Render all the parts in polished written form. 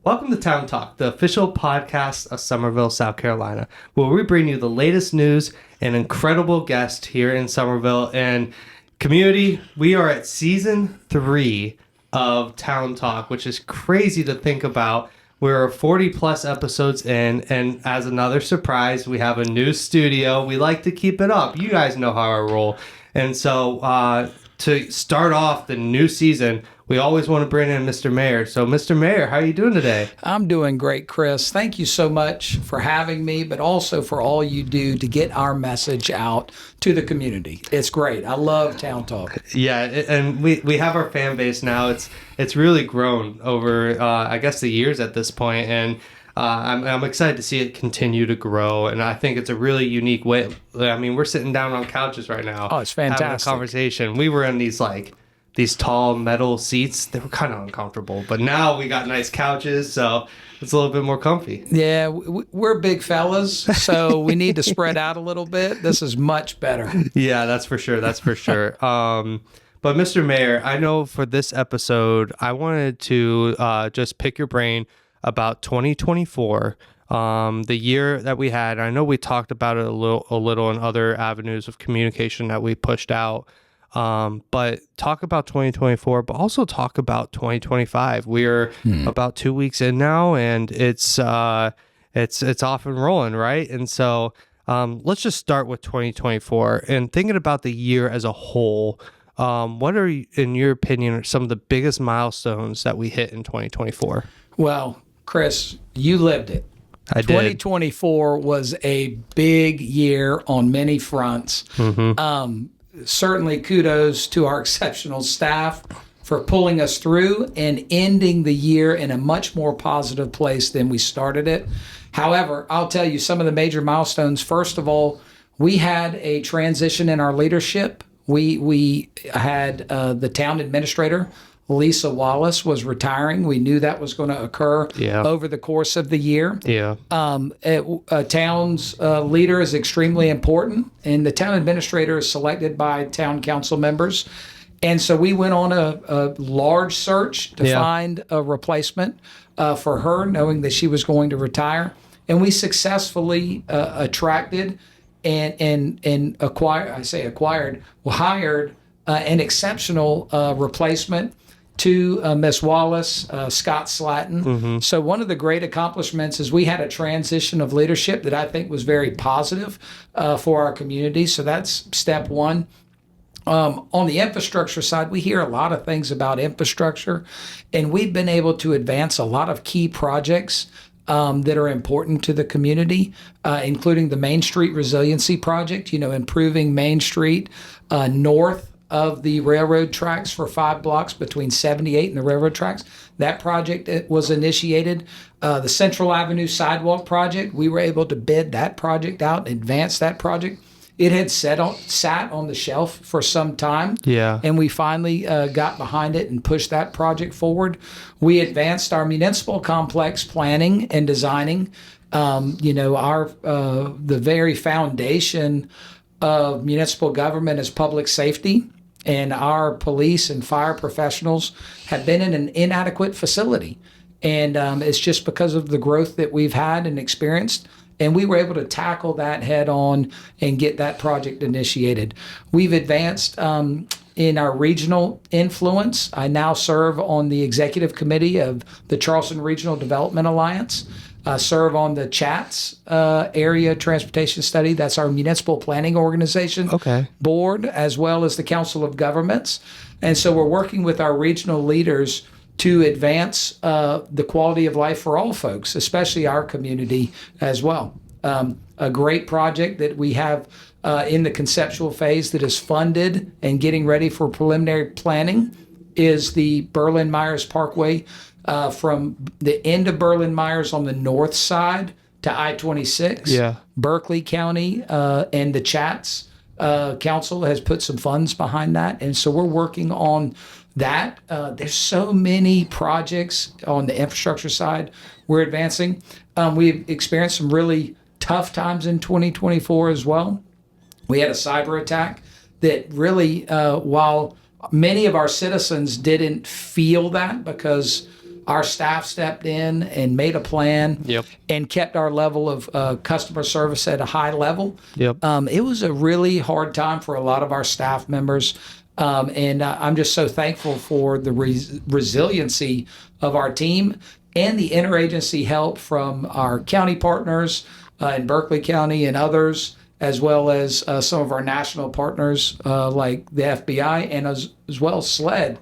Welcome to Town Talk, the official podcast of Summerville, South Carolina, where we bring you the latest news and incredible guests here in Summerville. And community, we are at season 3 of Town Talk, which is crazy to think about. We're 40 plus episodes in, and as another surprise, we have a new studio. We like to keep it up. You guys know how I roll. And so to start off the new season, we always want to bring in Mr. Mayor. So, Mr. Mayor, how are you doing today? I'm doing great, Chris. Thank you so much for having me, but also for all you do to get our message out to the community. It's great. I love Town Talk. Yeah, and we have our fan base now. It's really grown over, I guess, the years at this point, and I'm excited to see it continue to grow. And I think it's a really unique way. I mean, we're sitting down on couches right now. Oh, it's fantastic. Having a conversation. We were in these tall metal seats. They were kind of uncomfortable, but now we got nice couches, so it's a little bit more comfy. Yeah, we're big fellas, so we need to spread out a little bit. This is much better. Yeah, that's for sure. But Mr. Mayor, I know for this episode, I wanted to just pick your brain about 2024, the year that we had. I know we talked about it a little in other avenues of communication that we pushed out. But talk about 2024, but also talk about 2025. We're about 2 weeks in now, and it's off and rolling, right? And so let's just start with 2024 and thinking about the year as a whole. What are, in your opinion, some of the biggest milestones that we hit in 2024? Well, Chris, you lived it. I did. 2024 was a big year on many fronts. Mm-hmm. Certainly kudos to our exceptional staff for pulling us through and ending the year in a much more positive place than we started it. However, I'll tell you some of the major milestones. First of all, we had a transition in our leadership. We had the town administrator, Lisa Wallace, was retiring. We knew that was going to occur over the course of the year. Yeah. A town's leader is extremely important, and the town administrator is selected by town council members. And so we went on a large search to find a replacement for her, knowing that she was going to retire. And we successfully attracted and hired an exceptional replacement to Miss Wallace, Scott Slatton. Mm-hmm. So one of the great accomplishments is we had a transition of leadership that I think was very positive for our community. So that's step one. On the infrastructure side, we hear a lot of things about infrastructure, and we've been able to advance a lot of key projects that are important to the community, including the Main Street Resiliency Project, improving Main Street north of the railroad tracks for 5 blocks between 78 and the railroad tracks. That project was initiated. The Central Avenue Sidewalk Project, we were able to bid that project out and advance that project. It had sat on the shelf for some time, and we finally got behind it and pushed that project forward. We advanced our municipal complex planning and designing. The very foundation of municipal government is public safety, and our police and fire professionals have been in an inadequate facility. And it's just because of the growth that we've had and experienced. And we were able to tackle that head on and get that project initiated. We've advanced in our regional influence. I now serve on the executive committee of the Charleston Regional Development Alliance. Serve on the CHATS Area Transportation Study. That's our municipal planning organization board, as well as the Council of Governments. And so we're working with our regional leaders to advance the quality of life for all folks, especially our community as well. A great project that we have in the conceptual phase that is funded and getting ready for preliminary planning is the Berlin-Myers Parkway from the end of Berlin-Myers on the north side to I-26. Berkeley County and the CHATS Council has put some funds behind that. And so we're working on that. There's so many projects on the infrastructure side we're advancing. We've experienced some really tough times in 2024 as well. We had a cyber attack that really, while many of our citizens didn't feel that because our staff stepped in and made a plan and kept our level of customer service at a high level. It was a really hard time for a lot of our staff members. And I'm just so thankful for the resiliency of our team and the interagency help from our county partners in Berkeley County and others, as well as some of our national partners like the FBI and as well as SLED,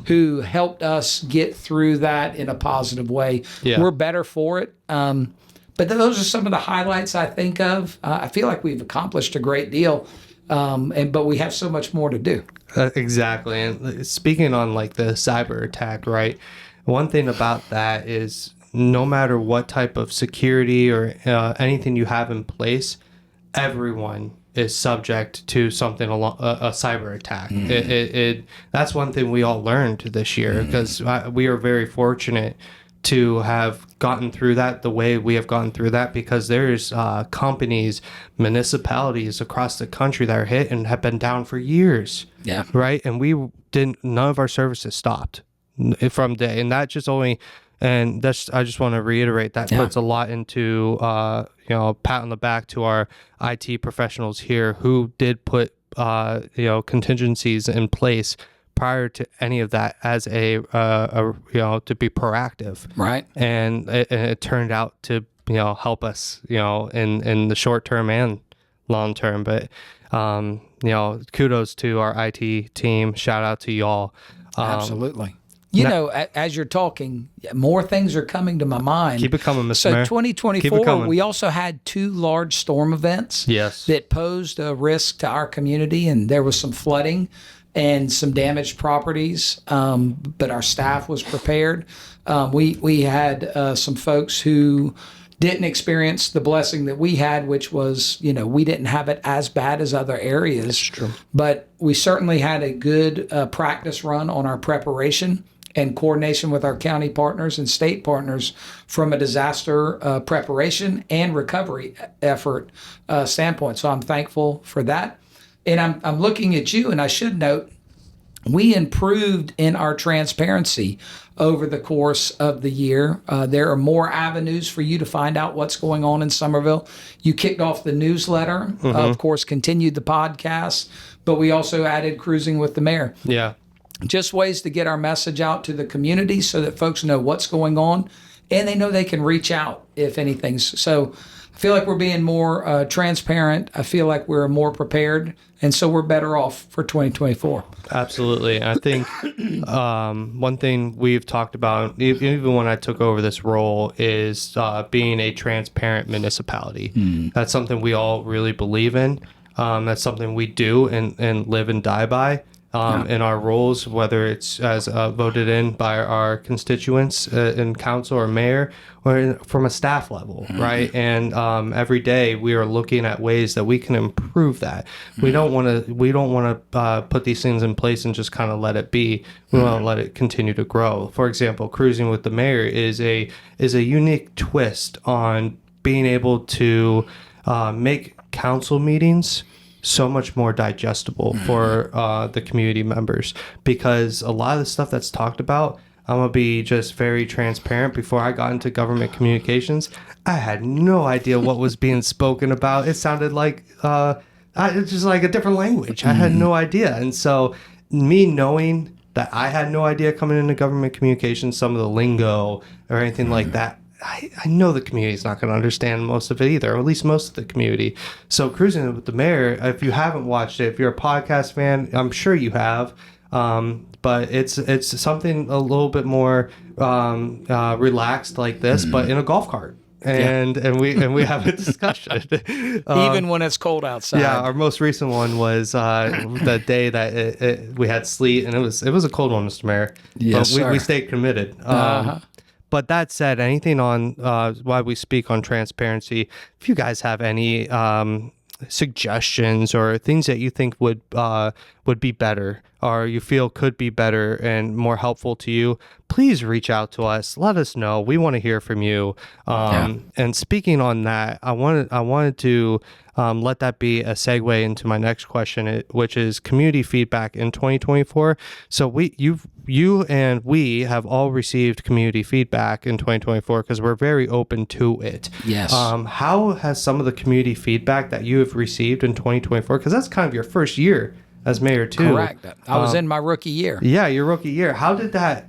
who helped us get through that in a positive way. We're better for it. But those are some of the highlights I think of. I feel like we've accomplished a great deal, but we have so much more to do. Exactly. And speaking on like the cyber attack, right? One thing about that is no matter what type of security or anything you have in place, everyone is subject to something along a cyber attack. That's one thing we all learned this year, because we are very fortunate to have gotten through that the way we have gotten through that, because there's companies, municipalities across the country that are hit and have been down for years. Right. And none of our services stopped from day. And that just only, and that's, I just want to reiterate that puts a lot into, pat on the back to our IT professionals here who did put, contingencies in place prior to any of that as to be proactive. Right. And it turned out to, help us, in the short term and long term. But, kudos to our IT team. Shout out to y'all. Absolutely. As you're talking, more things are coming to my mind. Keep it coming, Mr. So Mayor. 2024, we also had 2 large storm events that posed a risk to our community, and there was some flooding and some damaged properties, but our staff was prepared. We had some folks who didn't experience the blessing that we had, which was, we didn't have it as bad as other areas. That's true. But we certainly had a good practice run on our preparation and coordination with our county partners and state partners from a disaster preparation and recovery effort standpoint. So I'm thankful for that. And I'm looking at you, and I should note, we improved in our transparency over the course of the year. There are more avenues for you to find out what's going on in Somerville. You kicked off the newsletter, of course, continued the podcast, but we also added Cruising with the Mayor. Just ways to get our message out to the community so that folks know what's going on and they know they can reach out if anything's. So I feel like we're being more transparent. I feel like we're more prepared. And so we're better off for 2024. Absolutely. I think one thing we've talked about, even when I took over this role, is being a transparent municipality. That's something we all really believe in. That's something we do and live and die by. In our roles, whether it's as voted in by our constituents in council or mayor, or from a staff level, right? And every day we are looking at ways that we can improve that. We don't want to put these things in place and just kind of let it be. We want to let it continue to grow. For example, Cruising with the Mayor is a unique twist on being able to make council meetings so much more digestible for the community members, because a lot of the stuff that's talked about, I'm going to be just very transparent. Before I got into government communications, I had no idea what was being spoken about. It sounded like it's just like a different language. I had no idea. And so me knowing that I had no idea coming into government communications, some of the lingo or anything like that, I know the community is not going to understand most of it either, or at least most of the community. So Cruising with the Mayor, if you haven't watched it, if you're a podcast fan, I'm sure you have. But it's something a little bit more relaxed like this, but in a golf cart. And we have a discussion. Even when it's cold outside. Yeah, our most recent one was the day that we had sleet, and it was a cold one, Mr. Mayor. Yes, we stayed committed. But that said, anything on why we speak on transparency, if you guys have any suggestions or things that you think would be better or you feel could be better and more helpful to you, please reach out to us. Let us know. We want to hear from you. And speaking on that, I wanted to let that be a segue into my next question, which is community feedback in 2024. So you and we have all received community feedback in 2024 because we're very open to it. Yes. How has some of the community feedback that you have received in 2024, because that's kind of your first year as mayor too. Correct. I was in my rookie year. Yeah, your rookie year. How did that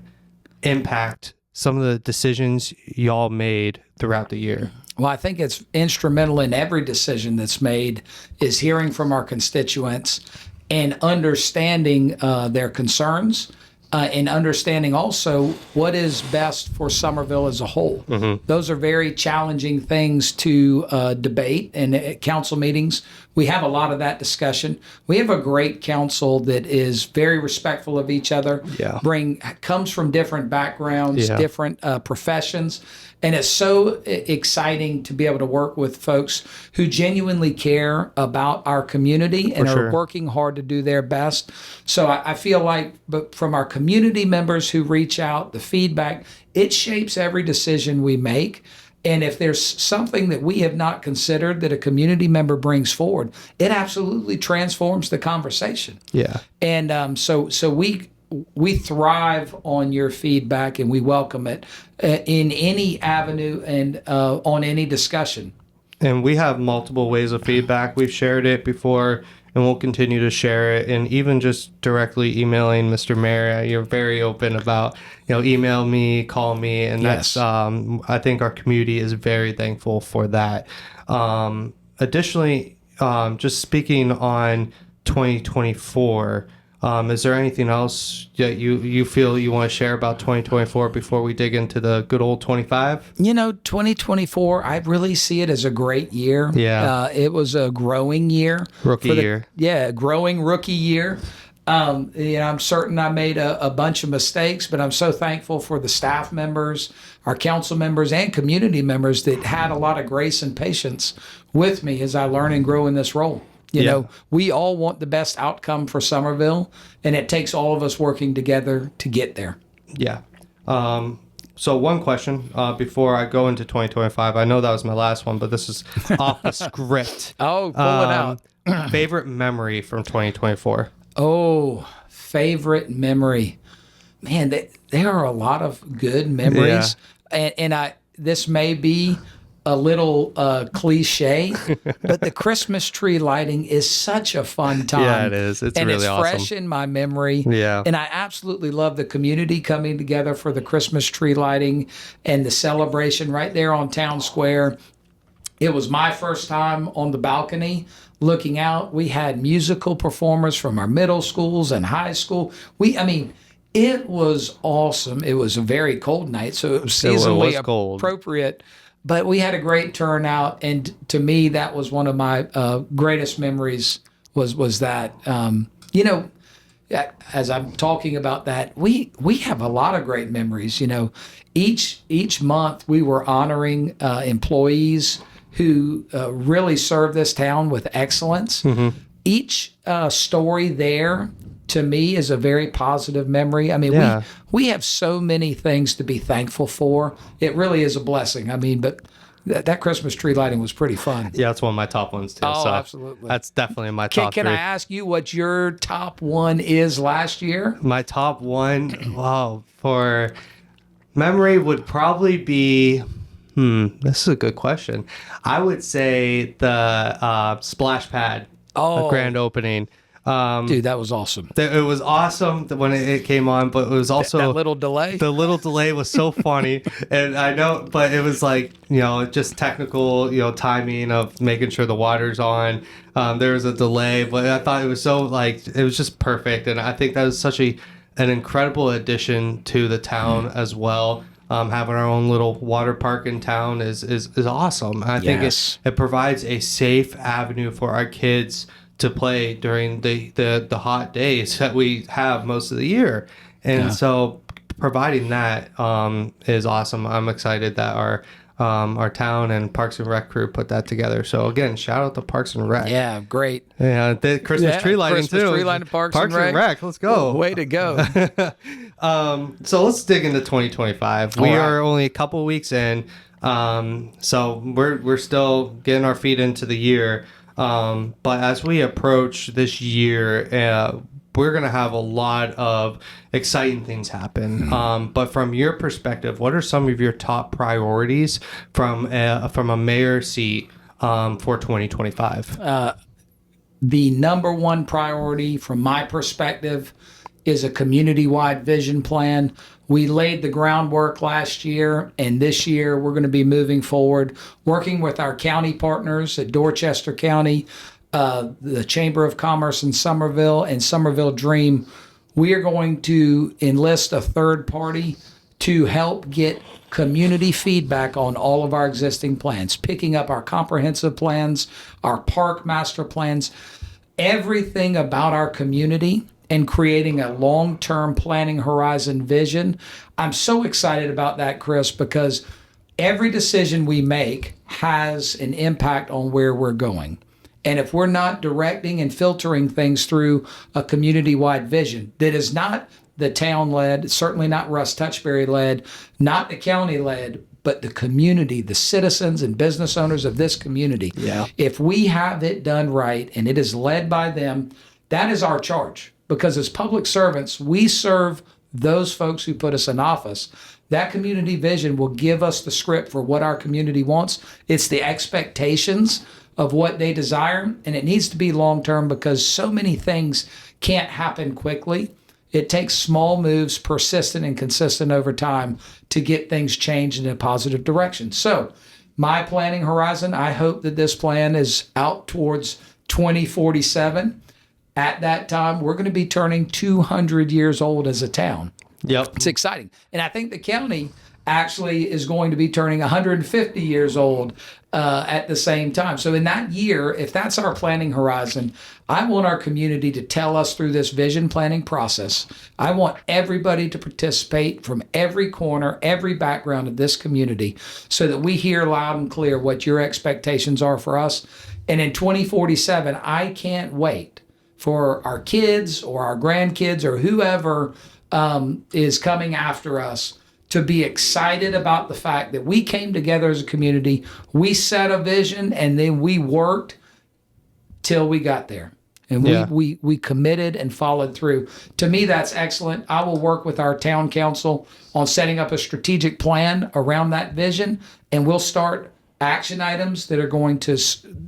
impact some of the decisions y'all made throughout the year? Well, I think it's instrumental in every decision that's made is hearing from our constituents and understanding their concerns and understanding also what is best for Summerville as a whole. Mm-hmm. Those are very challenging things to debate, and at council meetings, we have a lot of that discussion. We have a great council that is very respectful of each other, comes from different backgrounds, different professions, and it's so exciting to be able to work with folks who genuinely care about our community and are working hard to do their best. So I feel like, but from our community members who reach out, the feedback, it shapes every decision we make. And if there's something that we have not considered that a community member brings forward, it absolutely transforms the conversation. Yeah. And so we thrive on your feedback, and we welcome it in any avenue and on any discussion. And we have multiple ways of feedback. We've shared it before, and we'll continue to share it. And even just directly emailing Mr. Mayor, you're very open about, email me, call me. And that's, I think our community is very thankful for that. Additionally, just speaking on 2024, is there anything else that you feel you want to share about 2024 before we dig into the good old 25? 2024, I really see it as a great year. Yeah. It was a growing year. Rookie year. Yeah, growing rookie year. I'm certain I made a bunch of mistakes, but I'm so thankful for the staff members, our council members, and community members that had a lot of grace and patience with me as I learn and grow in this role. You know, we all want the best outcome for Summerville, and it takes all of us working together to get there. Yeah. So one question before I go into 2025. I know that was my last one, but this is off the script. Oh, pull it out. Favorite memory from 2024? Oh, favorite memory. Man, there are a lot of good memories. Yeah. And this may be a little cliche, but the Christmas tree lighting is such a fun time. Yeah, it is. It's really awesome. And it's fresh in my memory. Yeah. And I absolutely love the community coming together for the Christmas tree lighting and the celebration right there on Town Square. It was my first time on the balcony looking out. We had musical performers from our middle schools and high school. It was awesome. It was a very cold night, so it was seasonally appropriate. But we had a great turnout, and to me, that was one of my greatest memories. Was that as I'm talking about that, we have a lot of great memories. Each month we were honoring employees who really serve this town with excellence. Mm-hmm. Each story there, to me, is a very positive memory. We have so many things to be thankful for. It really is a blessing. But that Christmas tree lighting was pretty fun. Yeah, that's one of my top ones too. Oh, so absolutely. That's definitely my top Can three. I ask you what your top one is last year? My top one, for memory would probably be, this is a good question. I would say the splash pad grand opening. Dude, that was awesome. It was awesome when it came on, but it was also that little delay. The little delay was so funny, and I know, but it was like just technical timing of making sure the water's on. There was a delay, but I thought it was so it was just perfect, and I think that was such an incredible addition to the town as well. Having our own little water park in town is awesome. I think it provides a safe avenue for our kids to play during the hot days that we have most of the year. And so providing that is awesome. I'm excited that our our town and Parks and Rec crew put that together. So again, shout out to Parks and Rec. Yeah, great. Yeah, the Christmas tree lighting Christmas too. tree lighting, Parks and and Rec. Let's go. Way to go. So let's dig into 2025. We are only a couple weeks in. So we're still getting our feet into the year. But as we approach this year, we're going to have a lot of exciting things happen. But from your perspective, what are some of your top priorities from a mayor seat for 2025? The number one priority from my perspective is a community-wide vision plan. We laid the groundwork last year, and this year we're going to be moving forward, working with our county partners at Dorchester County, the Chamber of Commerce in Somerville, and Somerville Dream. We are going to enlist a third party to help get community feedback on all of our existing plans, picking up our comprehensive plans, our park master plans, everything about our community, and creating a long-term planning horizon vision. I'm so excited about that, Chris, because every decision we make has an impact on where we're going. And if we're not directing and filtering things through a community-wide vision that is not the town-led, certainly not Russ Touchberry-led, not the county-led, but the community, the citizens and business owners of this community. Yeah. If we have it done right and it is led by them, that is our charge. Because as public servants, we serve those folks who put us in office. That community vision will give us the script for what our community wants. It's the expectations of what they desire, and it needs to be long-term because so many things can't happen quickly. It takes small moves, persistent and consistent over time to get things changed in a positive direction. So my planning horizon, I hope that this plan is out towards 2047. At that time, we're going to be turning 200 years old as a town. Yep. It's exciting. And I think the county actually is going to be turning 150 years old at the same time. So in that year, if that's our planning horizon, I want our community to tell us through this vision planning process. I want everybody to participate from every corner, every background of this community so that we hear loud and clear what your expectations are for us. And in 2047, I can't wait for our kids or our grandkids or whoever is coming after us to be excited about the fact that we came together as a community, we set a vision, and then we worked till we got there. And we committed and followed through. To me, that's excellent. I will work with our town council on setting up a strategic plan around that vision, and we'll start action items that are going to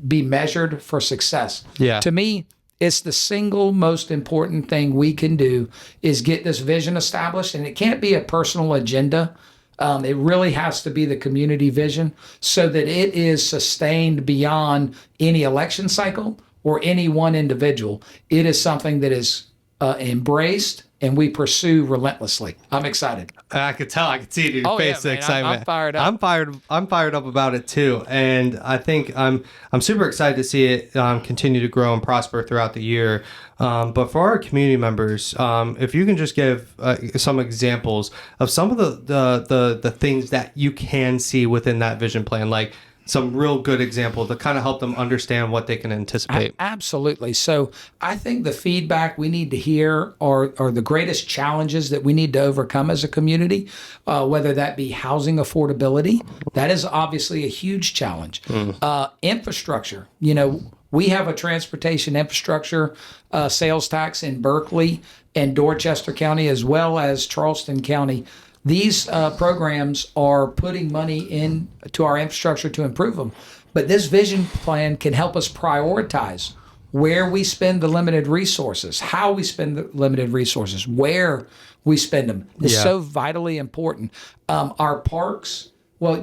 be measured for success. Yeah. To me, it's the single most important thing we can do is get this vision established, and it can't be a personal agenda. It really has to be the community vision so that it is sustained beyond any election cycle or any one individual. It is something that is embraced and we pursue relentlessly. I'm excited. I could tell. I could see it in your face, the excitement. I'm fired up. I'm fired up about it too, and I think I'm super excited to see it continue to grow and prosper throughout the year. But for our community members, if you can just give some examples of some of the things that you can see within that vision plan, like some real good example to kind of help them understand what they can anticipate. Absolutely. So I think the feedback we need to hear are the greatest challenges that we need to overcome as a community, whether that be housing affordability. That is obviously a huge challenge. Infrastructure. We have a transportation infrastructure sales tax in Berkeley and Dorchester County as well as Charleston County. These programs are putting money into our infrastructure to improve them. But this vision plan can help us prioritize where we spend the limited resources, how we spend the limited resources, where we spend them. It's so vitally important. Our parks, well,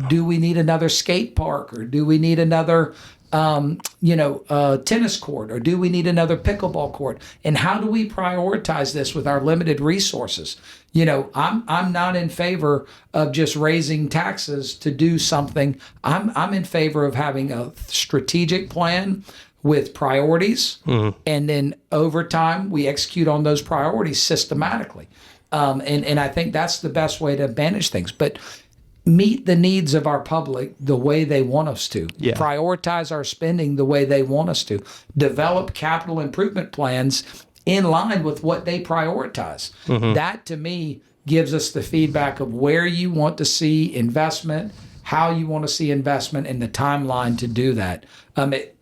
do we need another skate park or do we need another tennis court, or do we need another pickleball court? And how do we prioritize this with our limited resources? I'm not in favor of just raising taxes to do something. I'm in favor of having a strategic plan with priorities, and then over time we execute on those priorities systematically. And I think that's the best way to manage things. But meet the needs of our public the way they want us to, Yeah. prioritize our spending the way they want us to, develop capital improvement plans in line with what they prioritize. That to me gives us the feedback of where you want to see investment, how you want to see investment, and the timeline to do that.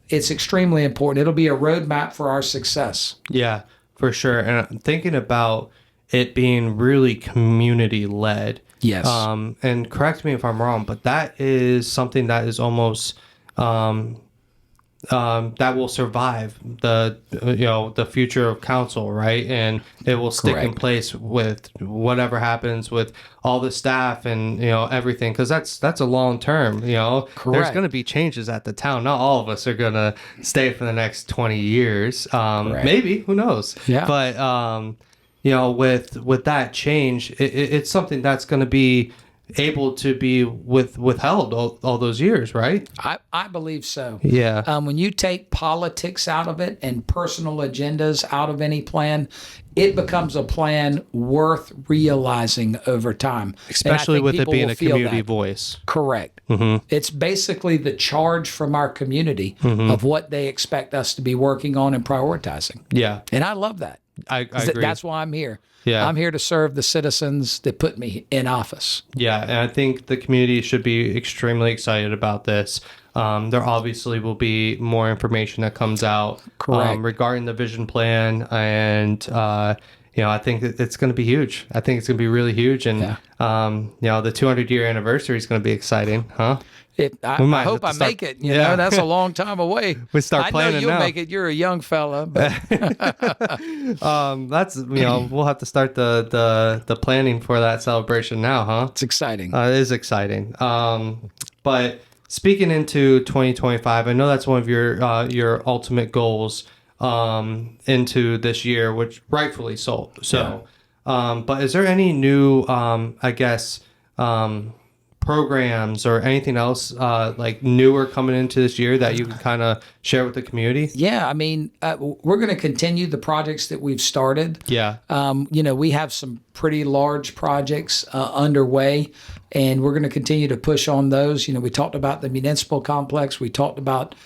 It's extremely important. It'll be a roadmap for our success. Yeah, for sure. And I'm thinking about it being really community led. Yes. And correct me if I'm wrong, but that is something that is almost that will survive the future of council, right? And it will stick in Correct. place with whatever happens with all the staff and everything, because that's a long term. There's Correct. going to be changes at the town. Not all of us are going to stay for the next 20 years. Maybe, who knows? Yeah. But with that change, it's something that's going to be able to be withheld all those years, right? I believe so. Yeah. When you take politics out of it and personal agendas out of any plan, it becomes a plan worth realizing over time. And I Especially think with it people being will a feel community that. voice. Correct. It's basically the charge from our community of what they expect us to be working on and prioritizing. Yeah. And I love that. I agree. That's why I'm here. Yeah. I'm here to serve the citizens that put me in office. Yeah, and I think the community should be extremely excited about this. There obviously will be more information that comes out regarding the vision plan, and I think it's going to be huge. I think it's going to be really huge, and the 200-year anniversary is going to to be exciting, huh? I hope I make it. You know, that's a long time away. We start planning I know you'll now. make it. You're a young fella. But That's we'll have to start the planning for that celebration now, huh? it's exciting. It is exciting. But speaking into 2025, I know that's one of your ultimate goals into this year, which rightfully so. But is there any new, programs or anything else like newer coming into this year that you can kind of share with the community? Yeah, I mean, we're going to continue the projects that we've started. Yeah. We have some pretty large projects underway, and we're going to continue to push on those. We talked about the municipal complex. We talked about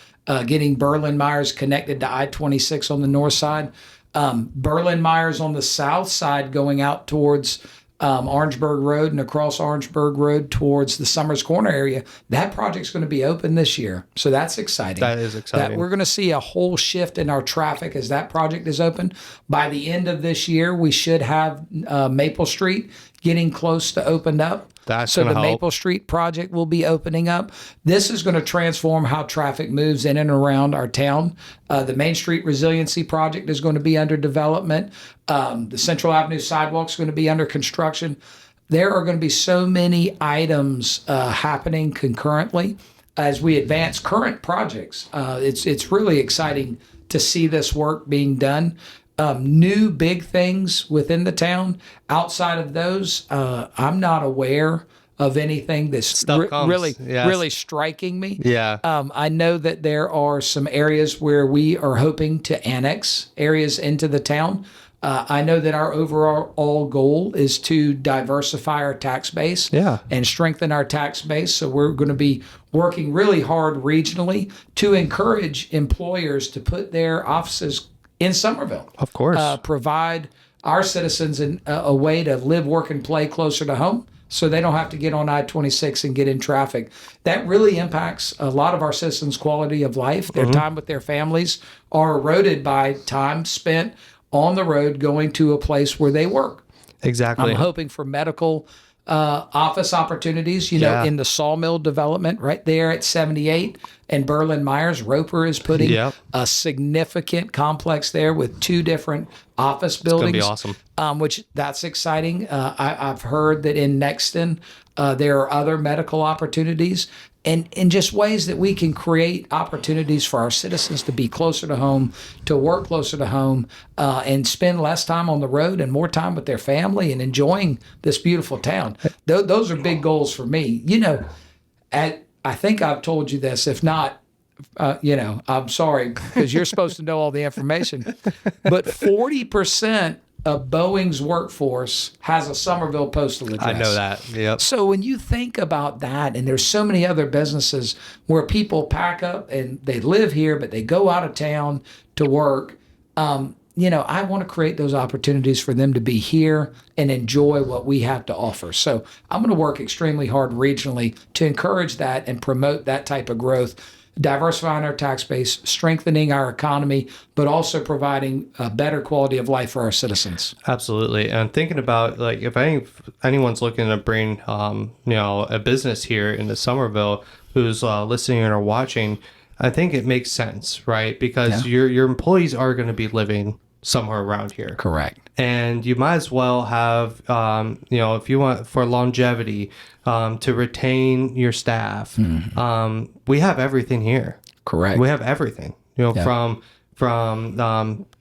getting Berlin Myers connected to I-26 on the north side. Berlin Myers on the south side going out towards Orangeburg Road and across Orangeburg Road towards the Summers Corner area. That project's going to be open this year. So that's exciting. That is exciting. That we're going to see a whole shift in our traffic as that project is open. By the end of this year, we should have Maple Street getting close to opened up. That's so gonna the help. Maple Street project will be opening up. This is going to transform how traffic moves in and around our town. The Main Street Resiliency Project is going to be under development. The Central Avenue sidewalk is going to be under construction. There are going to be so many items happening concurrently as we advance current projects. It's really exciting to see this work being done. New big things within the town. Outside of those, I'm not aware of anything that's really striking me. Yeah. I know that there are some areas where we are hoping to annex areas into the town. I know that our overall goal is to diversify our tax base and strengthen our tax base. So we're going to be working really hard regionally to encourage employers to put their offices in Somerville. Of course. Provide our citizens a way to live, work, and play closer to home so they don't have to get on I-26 and get in traffic. That really impacts a lot of our citizens' quality of life. Their time with their families are eroded by time spent on the road going to a place where they work. Exactly. I'm hoping for medical office opportunities, in the sawmill development right there at 78 and Berlin Myers. Roper is putting a significant complex there with 2 different office buildings. It's going to be awesome. Which that's exciting. I've heard that in Nexton, there are other medical opportunities and in just ways that we can create opportunities for our citizens to be closer to home, to work closer to home, and spend less time on the road and more time with their family and enjoying this beautiful town. Those are big goals for me. I think I've told you this. If not, I'm sorry because you're supposed to know all the information. But 40% of Boeing's workforce has a Somerville postal address. I know that. Yep. So when you think about that, and there's so many other businesses where people pack up and they live here, but they go out of town to work, I want to create those opportunities for them to be here and enjoy what we have to offer. So I'm going to work extremely hard regionally to encourage that and promote that type of growth, diversifying our tax base, strengthening our economy, but also providing a better quality of life for our citizens. Absolutely. And thinking about, like, if anyone's looking to bring, a business here into Somerville who's listening or watching, I think it makes sense, right? Because your employees are going to be living somewhere around here. Correct. And you might as well have, if you want for longevity, to retain your staff, we have everything here. Correct. We have everything, from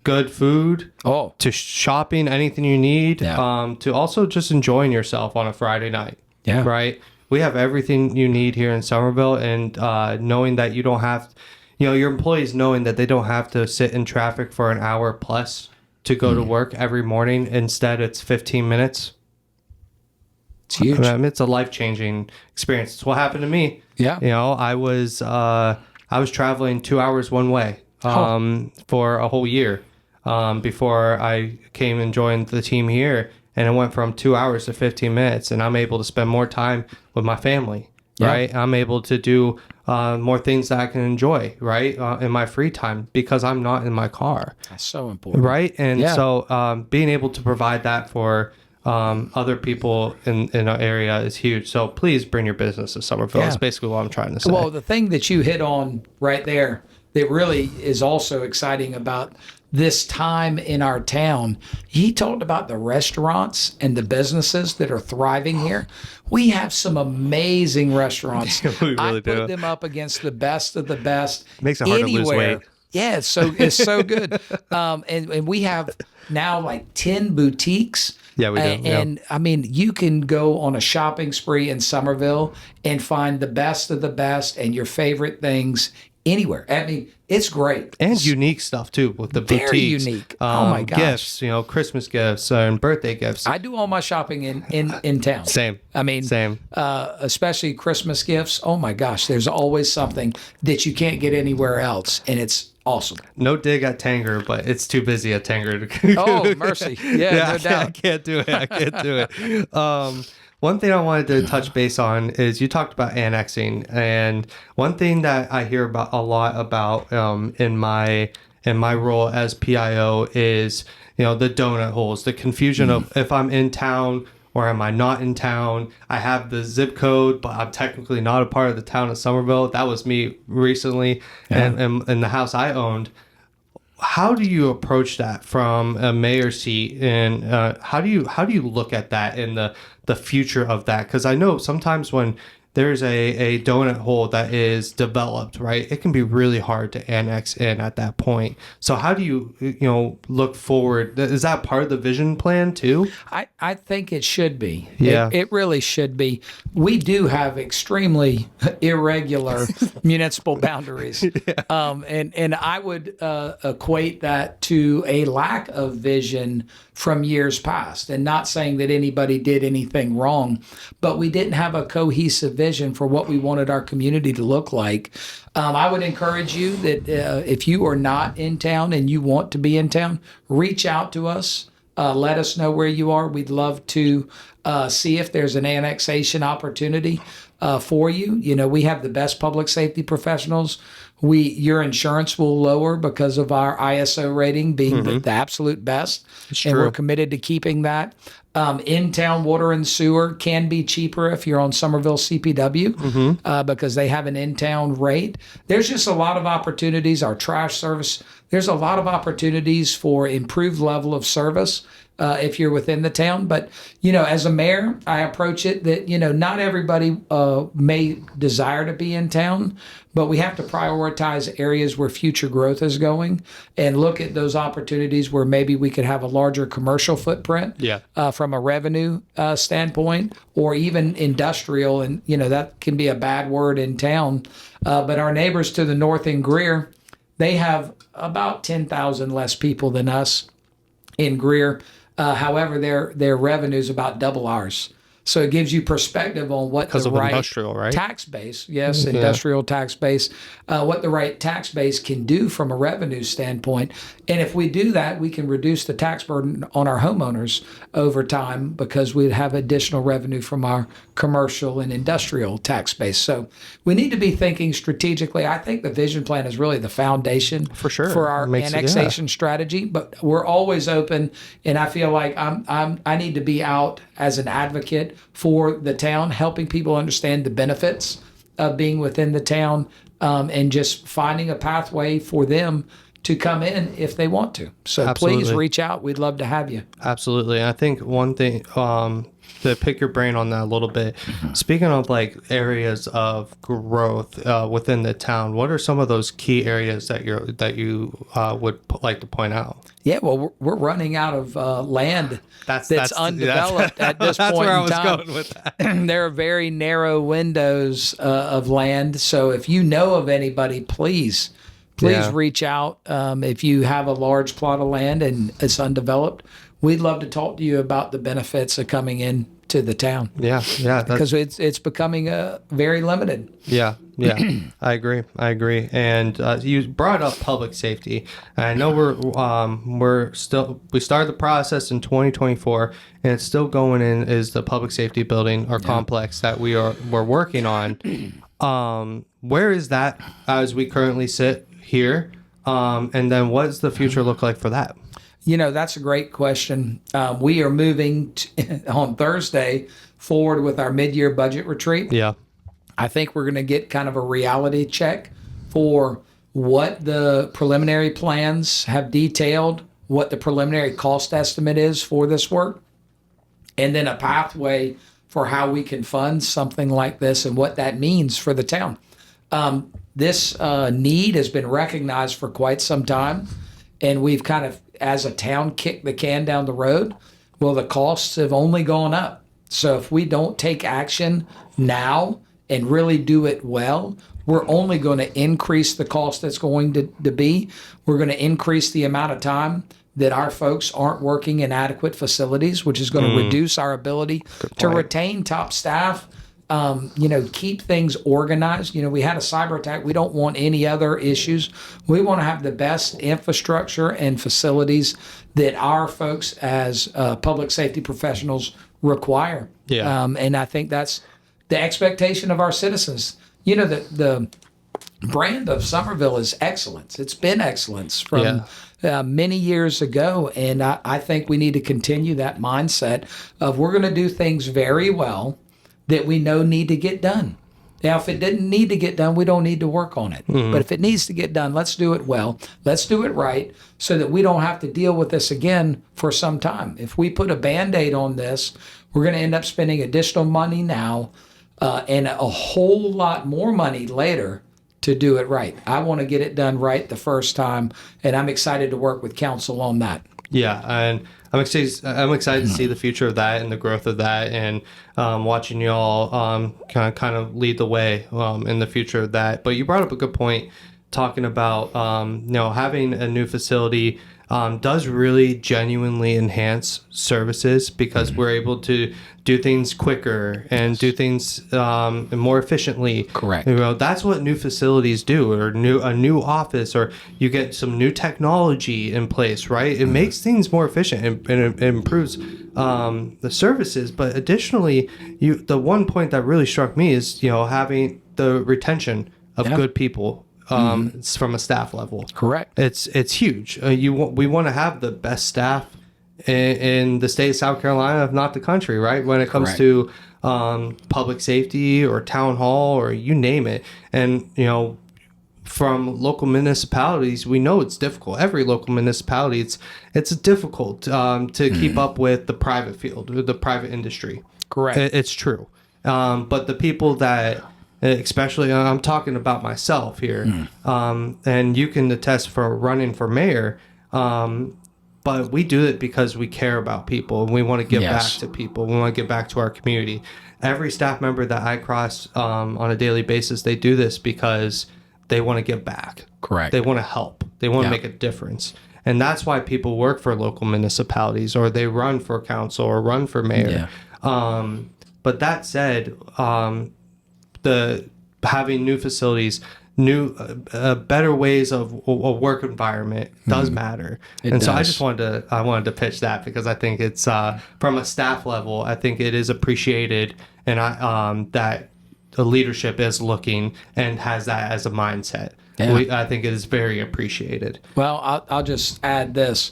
good food to shopping, anything you need, to also just enjoying yourself on a Friday night. Yeah. Right. We have everything you need here in Somerville, and knowing that you don't have, your employees knowing that they don't have to sit in traffic for an hour plus to go to work every morning. Instead, it's 15 minutes. It's huge. I mean, it's a life-changing experience. It's what happened to me. Yeah. I was traveling 2 hours one way for a whole year before I came and joined the team here. And it went from 2 hours to 15 minutes, and I'm able to spend more time with my family, right? I'm able to do more things that I can enjoy, right, in my free time because I'm not in my car. That's so important. Right? And so being able to provide that for other people in our area is huge. So please bring your business to Somerville. That's basically what I'm trying to say. Well, the thing that you hit on right there that really is also exciting about this time in our town, he talked about the restaurants and the businesses that are thriving here. We have some amazing restaurants. We really do. I put them up against the best of the best. Makes it hard to lose weight. Yeah, it's so good. And we have now like 10 boutiques. Yeah, we do. And I mean, you can go on a shopping spree in Somerville and find the best of the best and your favorite things anywhere. I mean, it's great. And unique stuff too with the boutiques. Very unique. Oh my gosh. Gifts, Christmas gifts and birthday gifts. I do all my shopping in town. Same. I mean, same. Especially Christmas gifts. Oh my gosh, there's always something that you can't get anywhere else, and it's awesome. No dig at Tanger, but it's too busy at Tanger to. Oh mercy! Yeah, no doubt. I can't do it. One thing I wanted to touch base on is you talked about annexing, and one thing that I hear about a lot about in my role as PIO is the donut holes, the confusion of if I'm in town or am I not in town. I have the zip code, but I'm technically not a part of the town of Somerville. That was me recently, and in the house I owned. How do you approach that from a mayor seat, and how do you look at that in the future of that? Because I know sometimes when there's a donut hole that is developed, right, it can be really hard to annex in at that point. So how do you look forward? Is that part of the vision plan too? I think it should be. Yeah. It really should be. We do have extremely irregular municipal boundaries. And I would equate that to a lack of vision from years past, and not saying that anybody did anything wrong, but we didn't have a cohesive vision for what we wanted our community to look like. I would encourage you that if you are not in town and you want to be in town, reach out to us. Let us know where you are. We'd love to see if there's an annexation opportunity for you. We have the best public safety professionals. Your insurance will lower because of our ISO rating being the absolute best. And we're committed to keeping that. In-town water and sewer can be cheaper if you're on Somerville CPW because they have an in-town rate. There's just a lot of opportunities. Our trash service, there's a lot of opportunities for improved level of service if you're within the town. But, as a mayor, I approach it that, not everybody may desire to be in town, but we have to prioritize areas where future growth is going and look at those opportunities where maybe we could have a larger commercial footprint from a revenue standpoint, or even industrial. And, that can be a bad word in town. But our neighbors to the north in Greer, they have about 10,000 less people than us in Greer. However, their revenue is about double ours. So it gives you perspective on what Because the of right industrial, right? tax base, yes, industrial tax base, what the right tax base can do from a revenue standpoint. And if we do that, we can reduce the tax burden on our homeowners over time because we'd have additional revenue from our commercial and industrial tax base. So we need to be thinking strategically. I think the vision plan is really the foundation For sure. for our Makes it- annexation strategy, but we're always open. And I feel like I need to be out as an advocate for the town, helping people understand the benefits of being within the town, and just finding a pathway for them to come in if they want to. So please Absolutely. reach out. We'd love to have you. Absolutely. I think one thing, to pick your brain on that a little bit, speaking of like areas of growth within the town, what are some of those key areas that you would like to point out? Yeah, well, we're running out of land that's undeveloped at this That's point where I in was time. going with that. There are very narrow windows of land. So if you know of anybody, please Yeah. reach out. If you have a large plot of land and it's undeveloped, we'd love to talk to you about the benefits of coming in to the town Yeah, because it's becoming very limited. yeah. I agree. And you brought up public safety. And I know we started the process in 2024, and it's still going in. Is the public safety building or complex that we're working on? Where is that as we currently sit here? And then what does the future look like for that? That's a great question. We are moving on Thursday forward with our mid-year budget retreat. Yeah. I think we're going to get kind of a reality check for what the preliminary plans have detailed, what the preliminary cost estimate is for this work, and then a pathway for how we can fund something like this and what that means for the town. This need has been recognized for quite some time, and we've kind of, as a town, kicked the can down the road. Well, the costs have only gone up. So if we don't take action now and really do it well, we're only going to increase the cost that's going to be. We're going to increase the amount of time that our folks aren't working in adequate facilities, which is going to reduce our ability to retain top staff. Keep things organized. We had a cyber attack. We don't want any other issues. We want to have the best infrastructure and facilities that our folks as public safety professionals require. Yeah. And I think that's the expectation of our citizens. The brand of Somerville is excellence. It's been excellence from many years ago. And I think we need to continue that mindset of we're going to do things very well that we know need to get done. Now, if it didn't need to get done, we don't need to work on it. But if it needs to get done, let's do it well. Let's do it right so that we don't have to deal with this again for some time. If we put a Band-Aid on this, we're going to end up spending additional money now and a whole lot more money later to do it right. I want to get it done right the first time, and I'm excited to work with council on that. Yeah, and I'm excited to see the future of that and the growth of that, and watching you all kind of lead the way in the future of that. But you brought up a good point, talking about having a new facility does really genuinely enhance services because we're able to do things quicker and do things more efficiently. Correct. That's what new facilities do, or a new office, or you get some new technology in place, right? It makes things more efficient and it improves the services. But additionally, the one point that really struck me is having the retention of good people. It's from a staff level. Correct. It's huge. We want to have the best staff in the state of South Carolina, if not the country, right? When it comes to public safety or town hall or you name it. And, from local municipalities, we know it's difficult. Every local municipality, it's difficult to keep up with the private field, or the private industry. Correct. It's true. But the people that... especially, I'm talking about myself here, and you can attest for running for mayor, but we do it because we care about people, and we want to give back to people. We want to give back to our community. Every staff member that I cross on a daily basis, they do this because they want to give back. Correct. They want to help. They want to make a difference. And that's why people work for local municipalities, or they run for council or run for mayor. But that said, the having new facilities, new better ways of a work environment does matter. So I wanted to pitch that, because I think it's from a staff level, I think it is appreciated, and that the leadership is looking and has that as a mindset. I think it is very appreciated. Well, I'll just add this.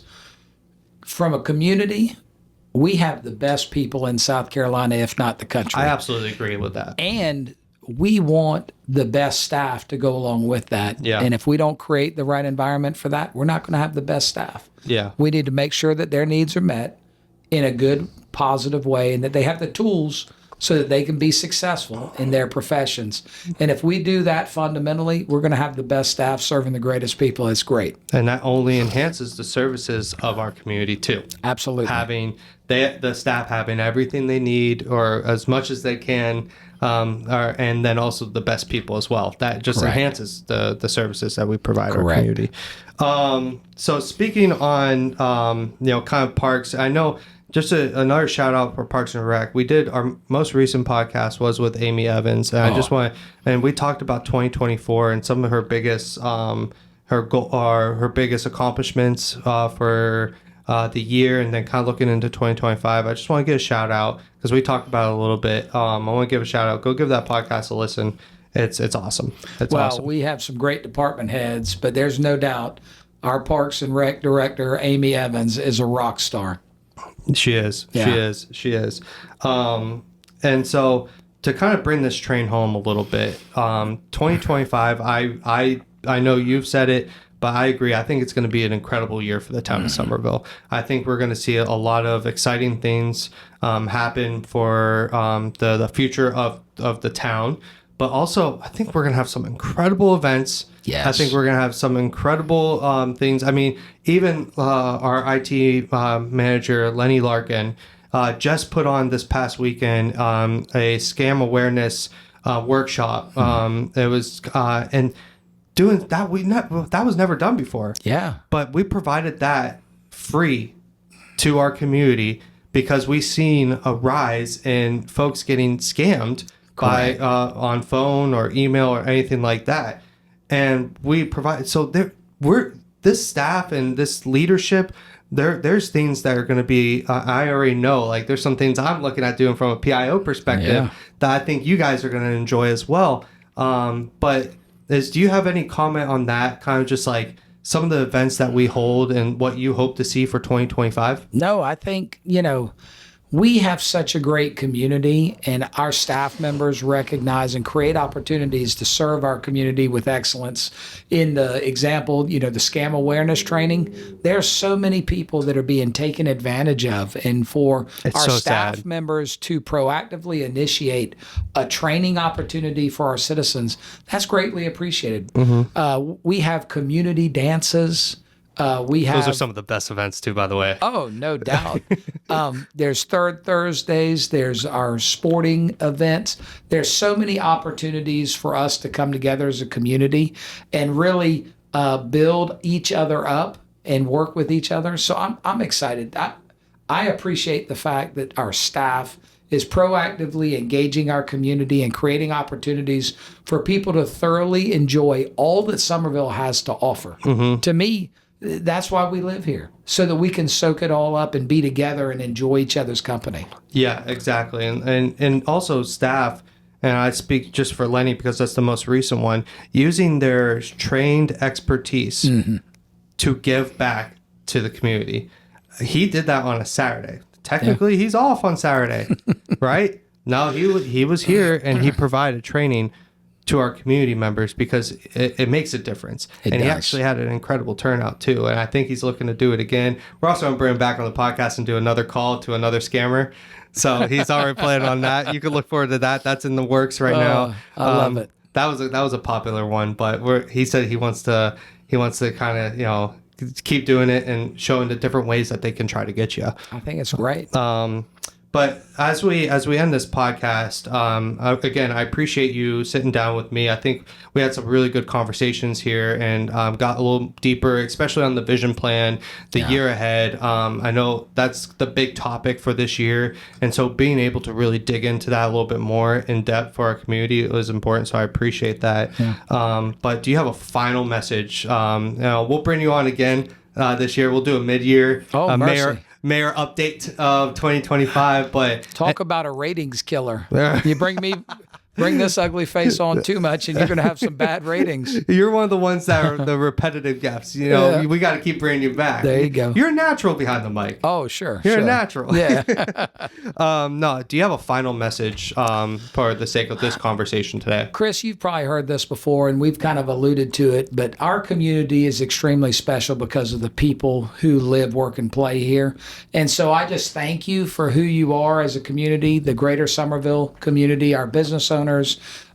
From a community, we have the best people in South Carolina, if not the country. I absolutely agree with that. And we want the best staff to go along with that. Yeah. And if we don't create the right environment for that, we're not going to have the best staff. Yeah. We need to make sure that their needs are met in a good, positive way, and that they have the tools so that they can be successful in their professions. And if we do that fundamentally, we're going to have the best staff serving the greatest people. It's great. And that only enhances the services of our community too. Absolutely. Having the staff having everything they need, or as much as they can, and then also the best people as well. That just enhances the services that we provide our community. So speaking on kind of parks, I know just another shout out for Parks and Rec. We did our most recent podcast was with Amy Evans, and I just want and we talked about 2024 and some of her biggest her biggest accomplishments for the year, and then kind of looking into 2025. I just want to give a shout out, because we talked about it a little bit. I want to give a shout out. Go give that podcast a listen. It's awesome. It's awesome. We have some great department heads, but there's no doubt our Parks and Rec director, Amy Evans, is a rock star. She is. Yeah. She is. And so to kind of bring this train home a little bit, 2025, I know you've said it, but I agree. I think it's going to be an incredible year for the town of Somerville. I think we're going to see a lot of exciting things happen for the future of the town. But also, I think we're going to have some incredible events. Yes. I think we're going to have some incredible things. I mean, even our IT manager, Lenny Larkin, just put on this past weekend a scam awareness workshop. It was and doing that that was never done before. Yeah. But we provided that free to our community, because we've seen a rise in folks getting scammed by on phone or email or anything like that. And we provide, so this staff and this leadership, there's things that are going to be, I already know, like there's some things I'm looking at doing from a PIO perspective that I think you guys are going to enjoy as well. But do you have any comment on that, kind of just like some of the events that we hold and what you hope to see for 2025? No, I think, we have such a great community, and our staff members recognize and create opportunities to serve our community with excellence. In the example, the scam awareness training, there are so many people that are being taken advantage of. And for our staff members to proactively initiate a training opportunity for our citizens, that's greatly appreciated. We have community dances. Those are some of the best events too, by the way. Oh, no doubt. There's Third Thursdays. There's our sporting events. There's so many opportunities for us to come together as a community and really build each other up and work with each other. So I'm excited. I appreciate the fact that our staff is proactively engaging our community and creating opportunities for people to thoroughly enjoy all that Somerville has to offer. To me, that's why we live here, so that we can soak it all up and be together and enjoy each other's company. Yeah, exactly. And also staff, and I speak just for Lenny because that's the most recent one, using their trained expertise to give back to the community. He did that on a Saturday. Technically, he's off on Saturday, right? No, he was here, and he provided training to our community members, because it makes a difference. He actually had an incredible turnout too. And I think he's looking to do it again. We're also going to bring him back on the podcast and do another call to another scammer. So he's already planning on that. You can look forward to that. That's in the works right now. I love it. That was a popular one, but he said he wants to kind of, keep doing it and showing the different ways that they can try to get you. I think it's great. But as we end this podcast, again, I appreciate you sitting down with me. I think we had some really good conversations here and got a little deeper, especially on the vision plan, the year ahead. I know that's the big topic for this year, and so being able to really dig into that a little bit more in depth for our community was important. So I appreciate that. But do you have a final message? We'll bring you on again this year. We'll do a mid-year mayor update of 2025, but talk about a ratings killer. You bring this ugly face on too much and you're going to have some bad ratings. You're one of the ones that are the repetitive guests. We got to keep bringing you back. There you go. You're a natural behind the mic. Oh, sure. You're a natural. Yeah. No, do you have a final message for the sake of this conversation today? Chris, you've probably heard this before and we've kind of alluded to it, but our community is extremely special because of the people who live, work, and play here. And so I just thank you for who you are as a community, the greater Somerville community, our business owners,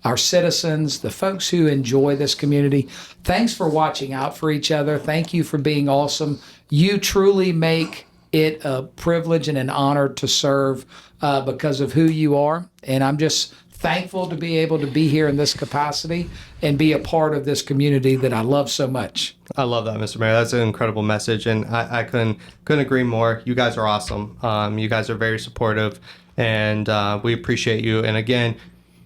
our citizens, the folks who enjoy this community. Thanks for watching out for each other. Thank you for being awesome. You truly make it a privilege and an honor to serve because of who you are. And I'm just thankful to be able to be here in this capacity and be a part of this community that I love so much. I love that, Mr. Mayor. That's an incredible message, and I couldn't agree more. You guys are awesome. You guys are very supportive, and we appreciate you. And again,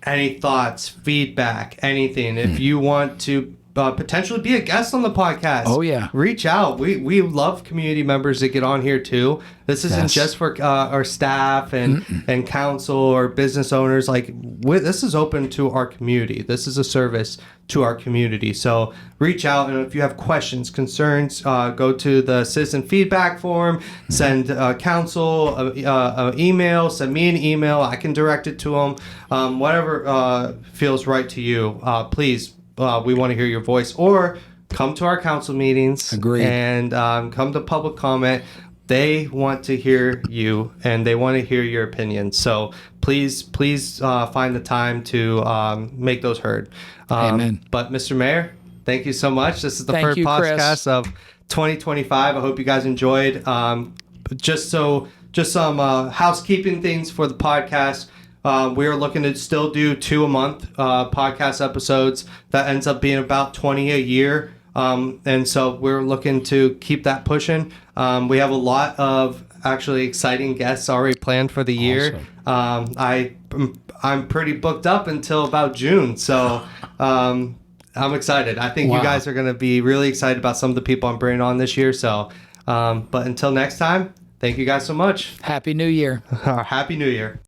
any thoughts, feedback, anything, if you want to potentially be a guest on the podcast, reach out. We love community members that get on here too. This isn't just for our staff and council or business owners. This is open to our community. This is a service to our community. So reach out, and if you have questions, concerns, go to the citizen feedback form, send council an email, send me an email. I can direct it to them. Whatever feels right to you, please. We want to hear your voice, or come to our council meetings. Agreed. And come to public comment. They want to hear you, and they want to hear your opinions. So please find the time to make those heard. Amen. But Mr. Mayor, thank you so much. This is the Thank first you, podcast Chris. of 2025. I hope you guys enjoyed. Just some housekeeping things for the podcast. We are looking to still do 2 a month podcast episodes. That ends up being about 20 a year. And so we're looking to keep that pushing. We have a lot of actually exciting guests already planned for the year. I'm pretty booked up until about June. So I'm excited. I think you guys are going to be really excited about some of the people I'm bringing on this year. So, but until next time, thank you guys so much. Happy New Year. Happy New Year.